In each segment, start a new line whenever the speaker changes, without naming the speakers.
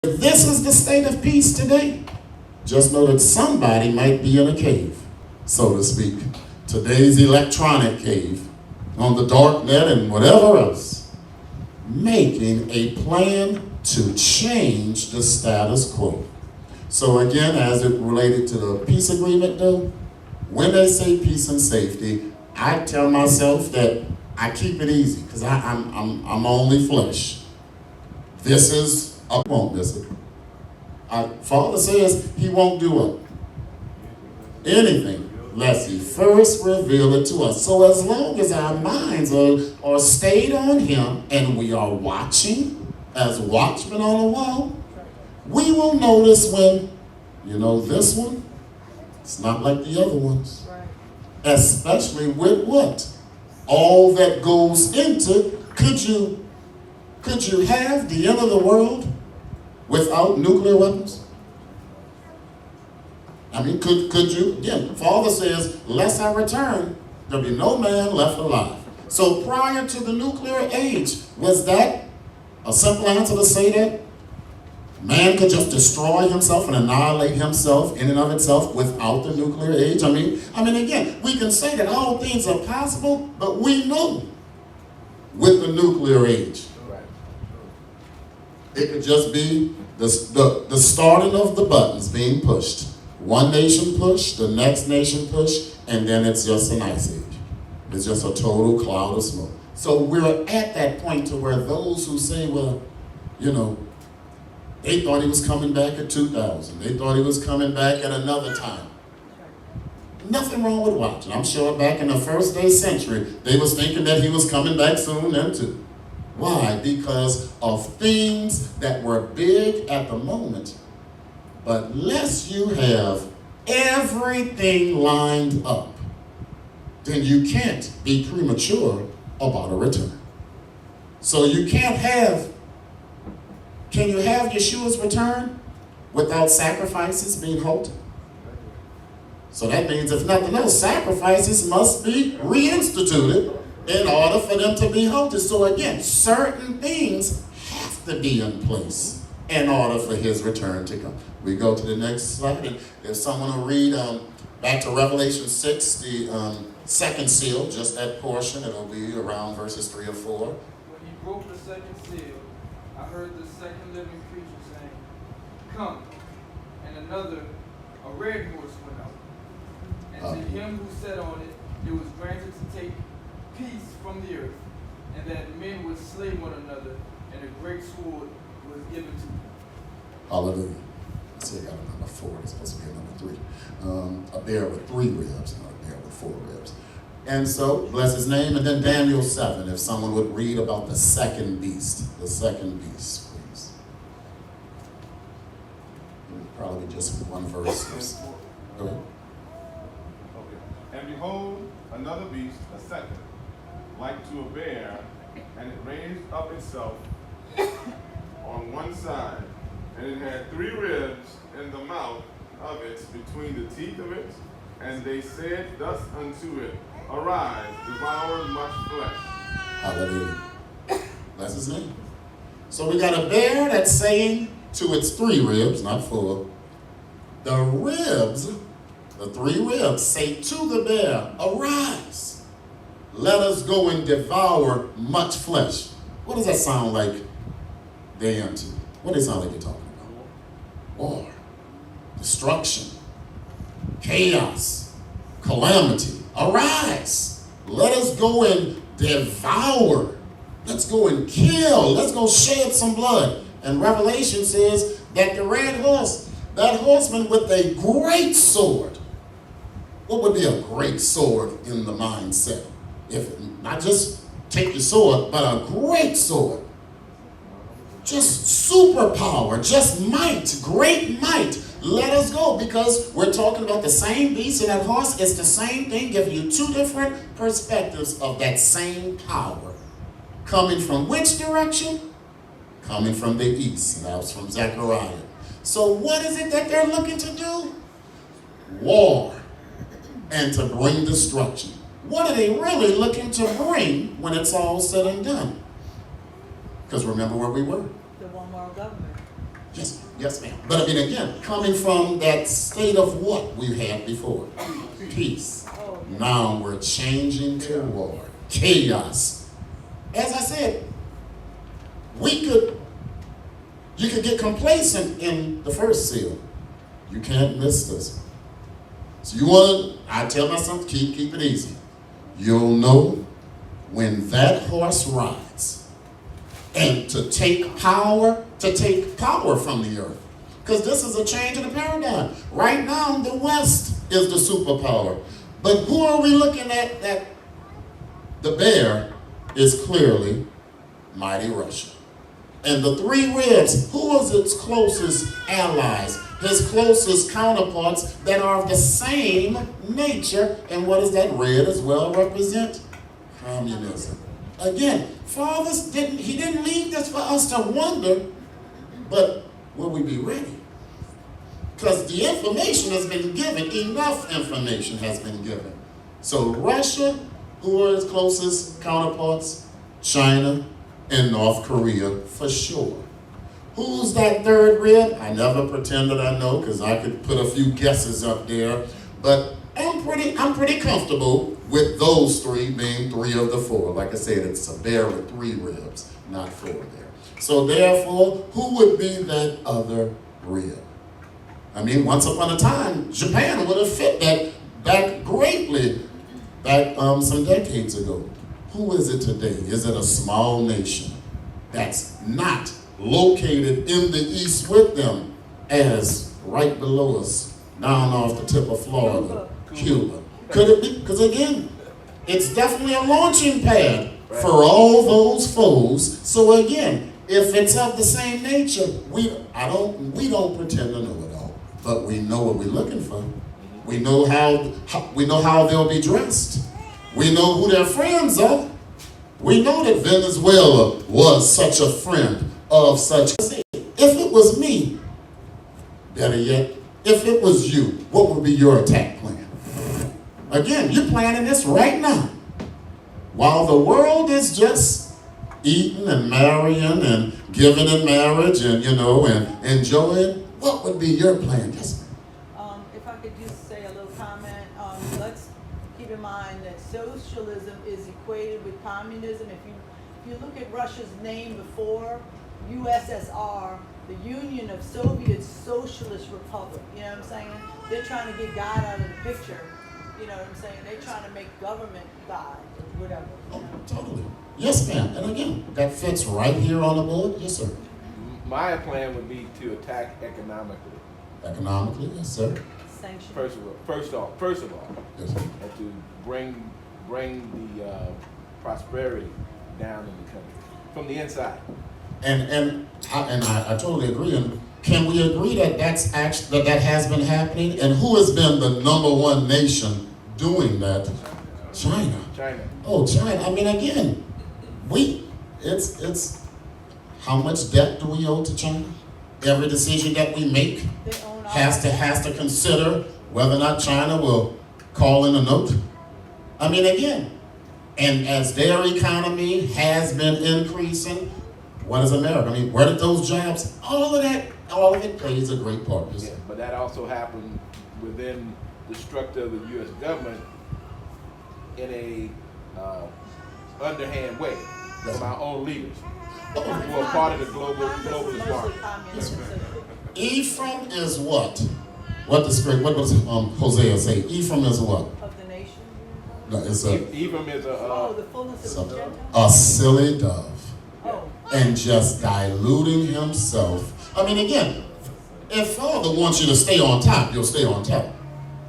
If this is the state of peace today, just know that somebody might be in a cave, so to speak. Today's electronic cave, on the dark net and whatever else, making a plan to change the status quo. So again, as it related to the peace agreement though, when they say peace and safety, I tell myself that I keep it easy because I'm only flesh. This is, I won't miss it. Father says he won't do anything lest he first reveal it to us. So as long as our minds are stayed on him and we are watching as watchmen on the wall, we will notice when, this one, it's not like the other ones. Especially with what? All that goes into, could you have the end of the world without nuclear weapons? I mean, could you? Again, Father says, lest I return, there'll be no man left alive. So prior to the nuclear age, was that a simple answer to say that man could just destroy himself and annihilate himself in and of itself without the nuclear age? I mean, again, we can say that all things are possible, but we know with the nuclear age, it could just be the starting of the buttons being pushed. One nation push, the next nation push, and then it's just an ice age. It's just a total cloud of smoke. So we're at that point to where those who say, well, they thought he was coming back at 2000. They thought he was coming back at another time. Nothing wrong with watching. I'm sure back in the first day century, they was thinking that he was coming back soon then too. Why? Because of things that were big at the moment. But unless you have everything lined up, then you can't be premature about a return. So you can't have, can you have Yeshua's return without sacrifices being halted? So that means if nothing else, sacrifices must be reinstituted in order for them to be halted. So again, certain things have to be in place in order for his return to come. We go to the next slide, and if someone will read back to Revelation 6, the second seal, just that portion, it'll be around verses 3 or 4.
When he broke the second seal, I heard the second living creature saying, "Come." And another, a red horse went out. And to him who sat on it, it was granted to take peace from the earth, and that men would slay one another, and a great sword was given to them.
Hallelujah. Let's see, I got a number 4. It's supposed to be a number 3. A bear with 3 ribs, not a bear with 4 ribs. And so, bless his name. And then Daniel 7, if someone would read about the second beast. The second beast, please. Probably just one verse. Go ahead.
Okay. And behold, another beast, a second, like to a bear, and it raised up itself on one side, and it had 3 ribs in the mouth of it, between the teeth of it, and they said thus unto it, Arise, devour much flesh.
Hallelujah. That's his name. So we got a bear that's saying to its 3 ribs, not 4. The ribs, the 3 ribs, say to the bear, Arise, let us go and devour much flesh. What does that sound like they're into? What does it sound like you're talking about? War, destruction, chaos, calamity. Arise, let us go and devour. Let's go and kill. Let's go shed some blood. And Revelation says that the red horse, that horseman with a great sword. What would be a great sword in the mindset? If not just take your sword, but a great sword. Just superpower, just might, great might. Let us go, because we're talking about the same beast and that horse. It's the same thing, giving you 2 different perspectives of that same power. Coming from which direction? Coming from the east. That was from Zechariah. So what is it that they're looking to do? War, and to bring destruction. What are they really looking to bring when it's all said and done? Because remember where we were?
The one world government.
Yes. Yes, ma'am. But I mean, again, coming from that state of what we had before, peace. Now we're changing to war, chaos. As I said, you could get complacent in the first seal. You can't miss this. So I tell myself, keep it easy. You'll know when that horse rides, and to take power from the earth. Because this is a change in the paradigm. Right now, the West is the superpower. But who are we looking at that the bear is clearly mighty Russia? And the three ribs, who was its closest allies? His closest counterparts that are of the same nature. And what does that red as well represent? Communism. Again, he didn't leave this for us to wonder, but will we be ready? Because the information has been given, enough information has been given. So Russia, who are its closest counterparts? China and North Korea for sure. Who's that third rib? I never pretended I know, because I could put a few guesses up there, but I'm pretty comfortable with those three being three of the four. Like I said, it's a bear with three ribs, not four there. So therefore, who would be that other rib? I mean, once upon a time, Japan would have fit that back greatly back some decades ago. Who is it today? Is it a small nation that's not located in the east with them, as right below us, down off the tip of Florida, Cuba? Could it be? Because again, it's definitely a launching pad for all those foes. So again, if it's of the same nature, we don't pretend to know it all, but we know what we're looking for. We know how they'll be dressed. We know who their friends are. We know that Venezuela was such a friend of such. If it was me, better yet, if it was you, what would be your attack plan? Again, you're planning this right now. While the world is just eating and marrying and giving in marriage and, and enjoying, what would be your plan, Jessica?
If I could just say a little comment, let's keep in mind that socialism is equated with communism. If you look at Russia's name before, USSR, the Union of Soviet Socialist Republic, you know what I'm saying? They're trying to get God out of the picture, you know what I'm saying? They're trying to make government God, or whatever.
Oh, totally. Yes, ma'am. And again, that fits right here on the board. Yes, sir.
My plan would be to attack economically.
Economically, yes, sir.
Sanction.
First of all,
Yes, sir.
and to bring the prosperity down in the country from the inside.
And I totally agree. And can we agree that that has been happening? And who has been the number one nation doing that? China. Oh, China. I mean, again, it's how much debt do we owe to China? Every decision that we make has to consider whether or not China will call in a note. I mean, again, and as their economy has been increasing, what is America? I mean, where did those jobs? All of it plays a great part.
Yeah, but that also happened within the structure of the U.S. government in a underhand way from our own leaders who are part of the globalist market.
Ephraim is what? What does Hosea say? Ephraim is what?
Of the nation?
No, it's
Ephraim is
the fullness of the Gentiles?
a silly dove.
Oh.
And just diluting himself. I mean, again, if Father wants you to stay on top, you'll stay on top.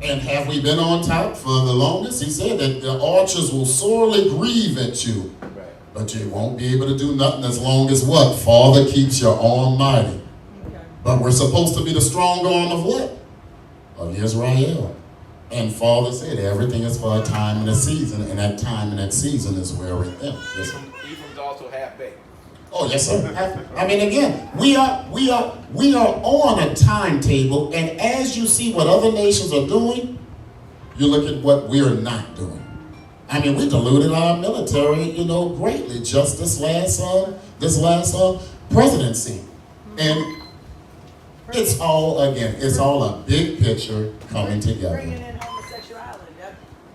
And have we been on top for the longest? He said that the archers will sorely grieve at you.
Right.
But you won't be able to do nothing as long as what? Father keeps your arm mighty.
Okay.
But we're supposed to be the strong arm of what? Of Israel. And Father said everything is for a time and a season, and that time and that season is where we're in. Yes,
Ephraim's also half-baked.
Oh, yes, sir. I mean, again, we are on a timetable, and as you see what other nations are doing, you look at what we're not doing. I mean, we diluted our military, greatly just this last presidency. And It's all, again, it's all a big picture coming
Bringing
together.
in homosexuality, that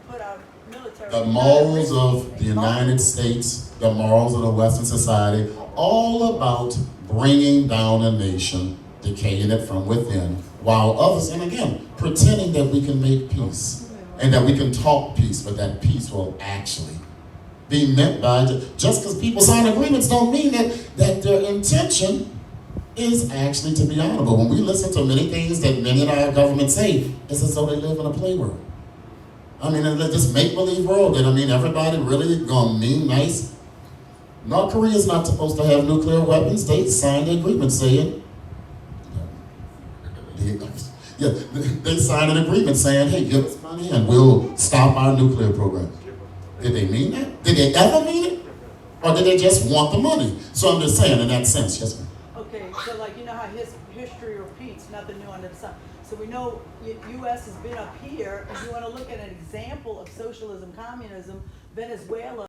put our military.
The morals of the United States, the morals of the Western society, all about bringing down a nation, decaying it from within, while others, and again, pretending that we can make peace and that we can talk peace, but that peace will actually be met by, just because people sign agreements don't mean that their intention is actually to be honorable. When we listen to many things that many in our government say, it's as though they live in a play world. I mean, it's this make-believe world that, I mean, everybody really gonna mean nice. North Korea is not supposed to have nuclear weapons. They signed an agreement saying, they signed an agreement saying, hey, give us money and we'll stop our nuclear program. Did they mean that? Did they ever mean it? Or did they just want the money? So I'm just saying in that sense, yes, ma'am.
Okay, so like, you know how history repeats, nothing new under the sun. So we know U.S. has been up here, if you want to look at an example of socialism, communism, Venezuela